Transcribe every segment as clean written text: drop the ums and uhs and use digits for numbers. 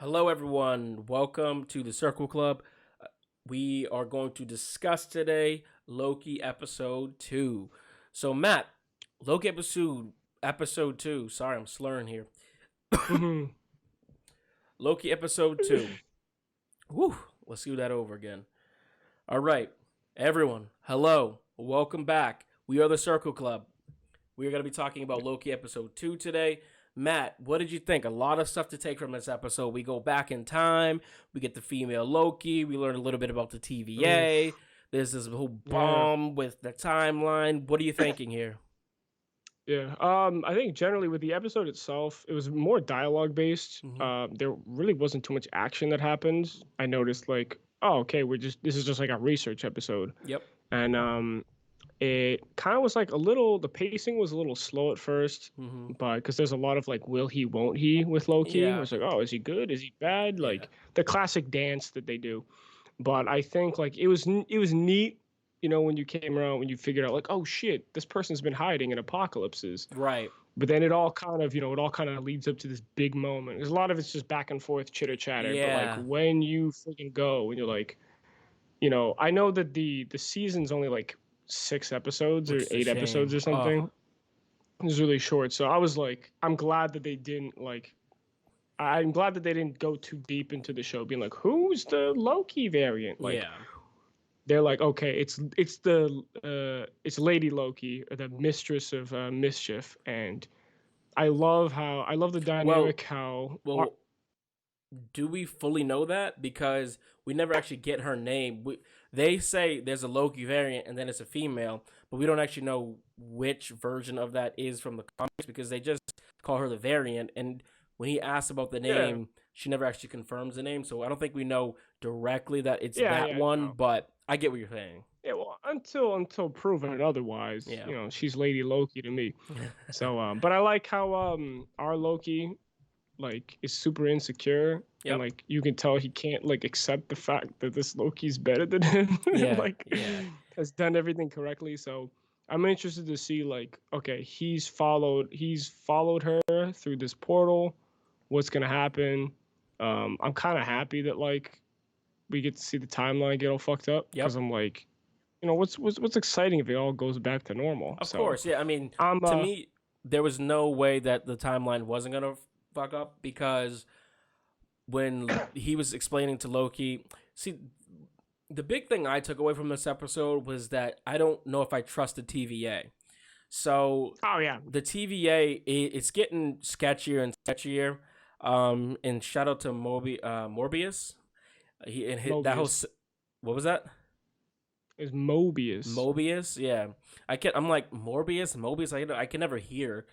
Hello, everyone. Welcome to the Circle Club. We are going to discuss today Loki episode 2. So, Matt, Loki episode 2. Sorry, I'm slurring here. hmm Loki episode 2. Woo, let's do that over again. All right, everyone. Hello. Welcome back. We are the Circle Club. We are going to be talking about Loki episode 2 today. Matt, what did you think? A lot of stuff to take from this episode. We go back in time. We get the female Loki. We learn a little bit about the TVA. Oof. There's this whole Yeah. bomb with the timeline. What are you thinking here? Yeah. I think generally with the episode itself, it was more dialogue based. Hmm. There really wasn't too much action that happened. I noticed like, oh, okay, this is just like a research episode. Yep. And it kind of was like a little the pacing was a little slow at first, Hmm. but because there's a lot of like will he, won't he with Loki. It Yeah. was like, oh, is he good? Is he bad? Yeah. Like the classic dance that they do. But I think like it was neat, when you came around when you figured out like, oh shit, this person's been hiding in apocalypses. Right. But then it all kind of leads up to this big moment. There's a lot of it's just back and forth chitter chatter. But like Yeah. when you freaking go and you're like, I know that the season's only like 6 episodes or Which is a 8 episodes shame. or Oh, something. It's really short. So I was like, I'm glad that they didn't like. I'm glad that they didn't go too deep into the show, being like, "Who's the Loki variant?" Like, yeah. they're like, okay, it's Lady Loki, the mistress of mischief, and I love the Well, dynamic how well, do we fully know that? Because we never actually get her name. They say there's a Loki variant and then it's a female, but we don't actually know which version of that is from the comics because they just call her the variant. And when he asks about the yeah, name, she never actually confirms the name. So I don't think we know directly that it's yeah, that yeah, one, no. but I get what you're saying. Yeah, well, until proven otherwise, Yeah. she's Lady Loki to me. So but I like how our Loki like is super insecure, and Yep. like you can tell he can't like accept the fact that this Loki's better than him and Yeah. like Yeah. has done everything correctly. So I'm interested to see like, okay, he's followed her through this portal. What's gonna happen? I'm kind of happy that like we get to see the timeline get all fucked up because Yep. I'm like, what's exciting if it all goes back to normal. Of So course. Yeah. I mean, I'm to me, there was no way that the timeline wasn't going to fuck up because when he was explaining to Loki, see, the big thing I took away from this episode was that I don't know if I trust the TVA. So oh yeah, the TVA, it's getting sketchier and sketchier. And shout out to Morbius. That whole Mobius what was that? is Mobius. Mobius, yeah. I'm like Mobius. I can never hear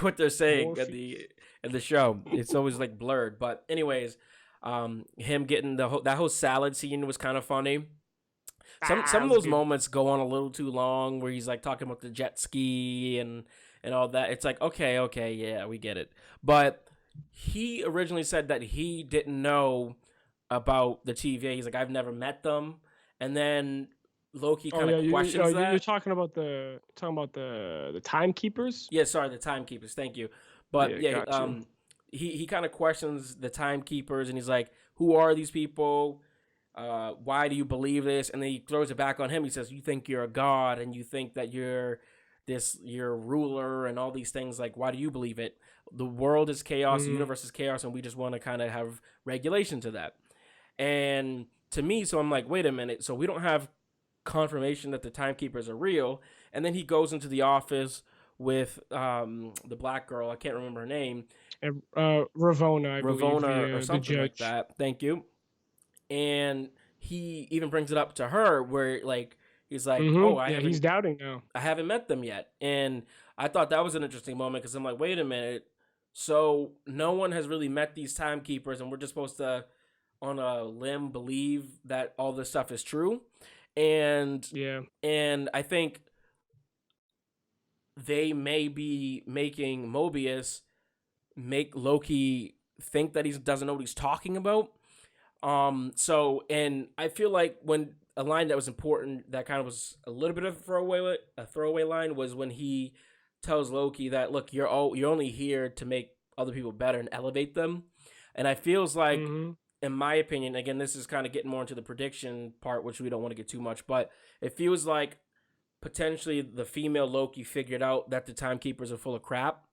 what they're saying Morpheus. in the show. It's always like blurred. But anyways, him getting that whole salad scene was kind of funny. Some Ah, of that's those good. moments go on a little too long, where he's like talking about the jet ski and all that. It's like okay, yeah, we get it. But he originally said that he didn't know about the TVA. He's like, I've never met them, and then Loki Oh kind of yeah, questions you're that. talking about the timekeepers. Yeah, sorry, the timekeepers. Thank you. But Yeah, yeah, got you. he kind of questions the timekeepers, and he's like, "Who are these people? Why do you believe this?" And then he throws it back on him. He says, "You think you're a god, and you think that you're a ruler, and all these things. Like, why do you believe it? The world is chaos, the Mm, universe is chaos, and we just want to kind of have regulation to that." And to me, so I'm like, wait a minute. So we don't have confirmation that the timekeepers are real. And then he goes into the office with the black girl. I can't remember her name, and Ravona, I believe, Ravona or the something like judge. that. Thank you. And he even brings it up to her where like he's like, "Oh, Yeah, he's doubting now. I haven't met them yet." And I thought that was an interesting moment because I'm like, wait a minute. So no one has really met these timekeepers, and we're just supposed to, on a limb, believe that all this stuff is true. And Yeah. and I think they may be making Mobius make Loki think that he doesn't know what he's talking about. So and I feel like when a line that was important that kind of was a little bit of a throwaway line was when he tells Loki that look, you're only here to make other people better and elevate them. And I feels like, Mm-hmm. in my opinion, again, this is kind of getting more into the prediction part, which we don't want to get too much, but it feels like potentially the female Loki figured out that the timekeepers are full of crap,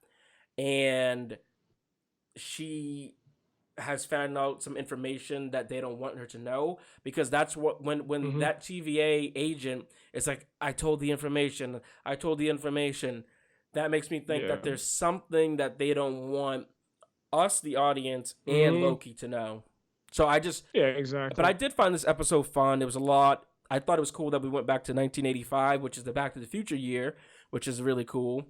and she has found out some information that they don't want her to know, because that's what when Mm-hmm. that TVA agent is like, I told the information, that makes me think Yeah. that there's something that they don't want us, the audience, and Mm-hmm. Loki to know. So I just, Yeah, but I exactly. did find this episode fun. It was a lot. I thought it was cool that we went back to 1985, which is the Back to the Future year, which is really cool.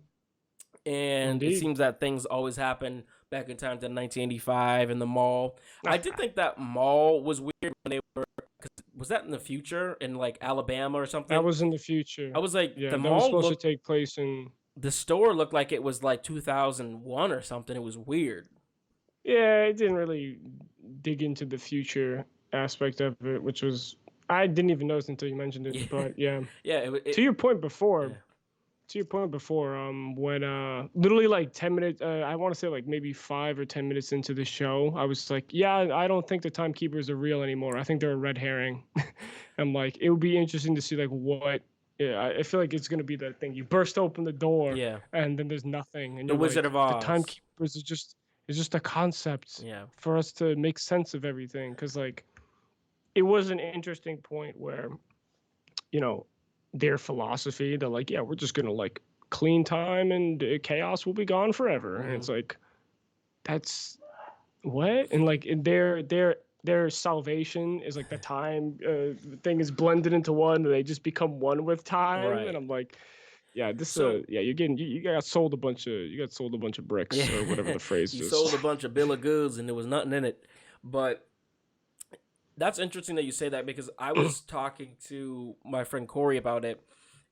And it Indeed. seems that things always happen back in time to 1985 in the mall. I did think that mall was weird when they were. Cause was that in the future in like Alabama or That something? was in the future. I was like, Yeah, the that was mall supposed to looked. take place in. The store looked like it was like 2001 or something. It was weird. Yeah, it didn't really dig into the future aspect of it, which was I didn't even notice until you mentioned it. Yeah, But yeah, yeah. to your point before, Yeah. when literally like 10 minutes, I want to say like maybe 5 or 10 minutes into the show, I was like, yeah, I don't think the timekeepers are real anymore. I think they're a red herring. I'm like, it would be interesting to see like what. Yeah, I feel like it's gonna be that thing. You burst open the door, Yeah. and then there's nothing, and The you're Wizard like, of the Oz. timekeepers is just a concept Yeah. for us to make sense of everything. Because like, it was an interesting point where you know their philosophy. They're like, yeah, we're just gonna like clean time and chaos will be gone forever. And Mm-hmm. it's like, that's what? And like their salvation is like the time thing is blended into one. And they just become one with time. And Right. I'm like, yeah, this So yeah, you got sold a bunch of yeah, bricks or whatever the phrase you is. sold a bunch of bill of goods and there was nothing in it. But that's interesting that you say that, because I was talking to my friend Corey about it,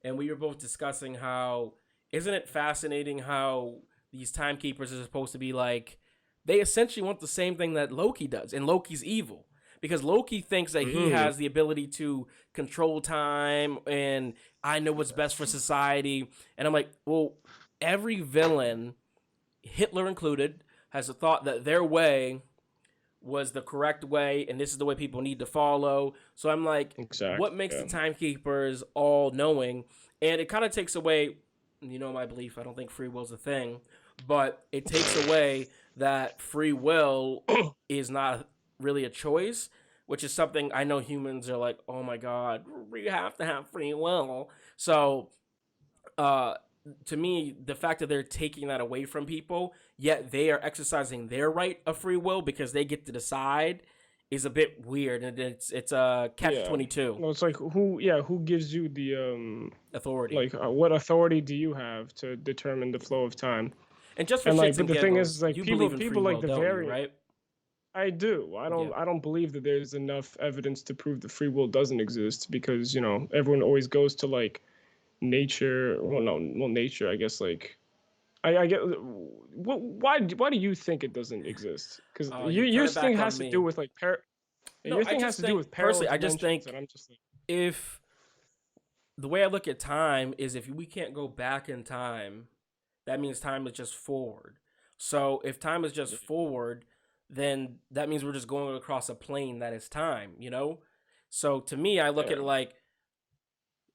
and we were both discussing how, isn't it fascinating how these timekeepers are supposed to be like, they essentially want the same thing that Loki does, and Loki's evil. Because Loki thinks that he Mm, has the ability to control time, and I know what's best for society. And I'm like, well, every villain, Hitler included, has a thought that their way was the correct way, and this is the way people need to follow. So I'm like, what exactly. makes the Yeah. timekeepers all knowing? And it kind of takes away, my belief. I don't think free will's a thing, but it takes away that free will is not really a choice, which is something I know humans are like, oh my god, we have to have free will. So uh, to me, the fact that they're taking that away from people, yet they are exercising their right of free will because they get to decide, is a bit weird, and it's a catch Yeah. 22 No, it's like who gives you the authority. like what authority do you have to determine the flow of time? And just for And like, shits but and the thing giggles, like you believe in free people like will, the don't you? very Right? I do. Yeah. I don't believe that there's enough evidence to prove that free will doesn't exist because, everyone always goes to like nature. Well, no, well, nature, I guess like I get why do you think it doesn't exist? Because You turn your it thing back on has to do me. with like No, your I thing has just to do think with parallel personally, I just dimensions, and think I'm just like, if the way I look at time is, if we can't go back in time, that means time is just forward. So if time is just forward, then that means we're just going across a plane that is time. So to me, I look yeah, at it like,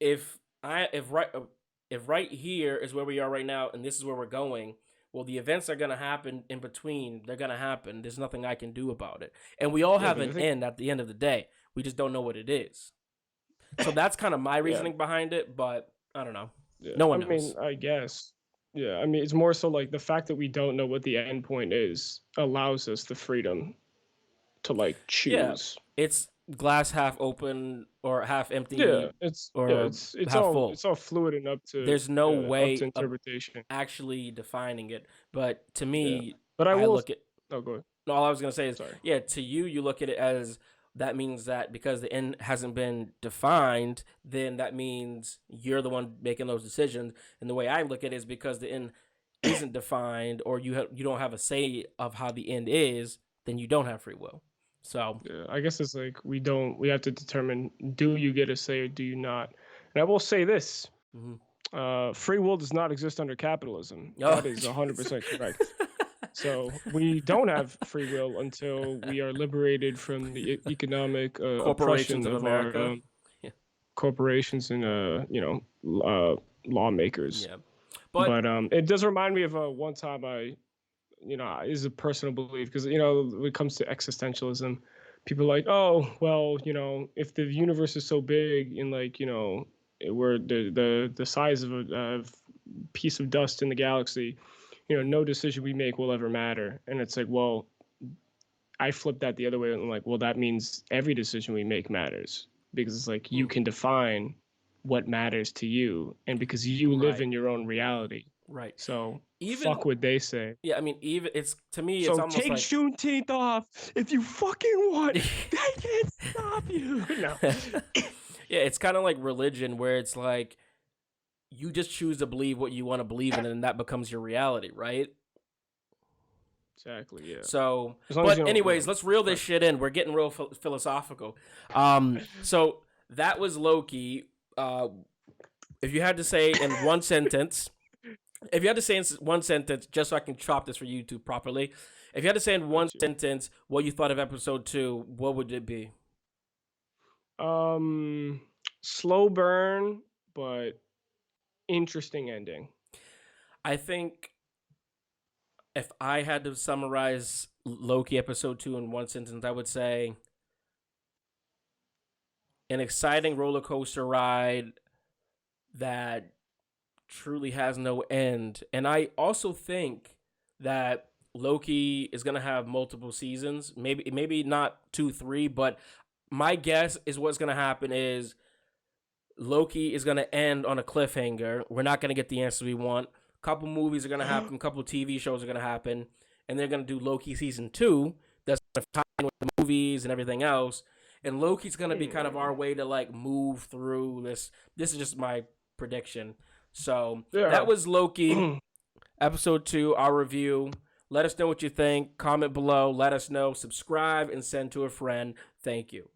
if I if right here is where we are right now and this is where we're going, well, the events are gonna happen in between. They're gonna happen. There's nothing I can do about it. And we all yeah, have but an the thing, end at the end of the day. We just don't know what it is. So that's kind of my yeah, reasoning behind it, but I don't know. yeah. No I one mean, knows. I guess, yeah. I mean, it's more so like the fact that we don't know what the end point is allows us the freedom to like Yeah, choose. it's glass half open or half Yeah, empty or it's half full. it's all fluid and There's no up to way of interpretation. actually defining it. But to Yeah, me, but I I will. look at Oh, go ahead. all I was gonna say is, Sorry. yeah, to you, you look at it as, that means that because the end hasn't been defined, then that means you're the one making those decisions. And the way I look at it is, because the end isn't defined, or you don't have a say of how the end is, then you don't have free will. So Yeah, I guess it's like we have to determine, do you get a say or do you not? And I will say this: mhm. free will does not exist under capitalism. Oh, That is jeez. 100% correct. So we don't have free will until we are liberated from the economic Corporations oppression of of our America. Yeah. corporations and lawmakers. Yeah. But But it does remind me of one time is a personal belief because when it comes to existentialism, people are like, oh well, if the universe is so big and like we're the size of a piece of dust in the galaxy, no decision we make will ever matter. And it's like, well, I flip that the other way and I'm like, well, that means every decision we make matters because it's like you can define what matters to you, and because you live right, in your own reality. right. So Even fuck what they say. yeah, I mean, even it's to me, it's So almost take like Juneteenth off if you fucking want. They can't stop you. No. yeah, it's kind of like religion where it's like you just choose to believe what you want to believe in, and that becomes your reality, right? Exactly. Yeah. So, As long as but you don't, anyways, let's reel this shit in. We're getting real philosophical. So that was Loki. If you had to say in one sentence, just so I can chop this for YouTube properly, if you had to say in one sentence what you thought of episode 2, what would it be? Slow burn, but interesting ending. I think if I had to summarize Loki episode 2 in one sentence, I would say an exciting roller coaster ride that truly has no end. And I also think that Loki is going to have multiple seasons, maybe not 2, 3, but my guess is what's going to happen is Loki is going to end on a cliffhanger. We're not going to get the answers we want. A couple movies are going to happen, a couple TV shows are going to happen, and they're going to do Loki season 2 that's going to tie in with the movies and everything else. And Loki's going to be kind of our way to like move through this. This is just my prediction. So that was Loki episode 2, our review. Let us know what you think. Comment below. Let us know. Subscribe and send to a friend. Thank you.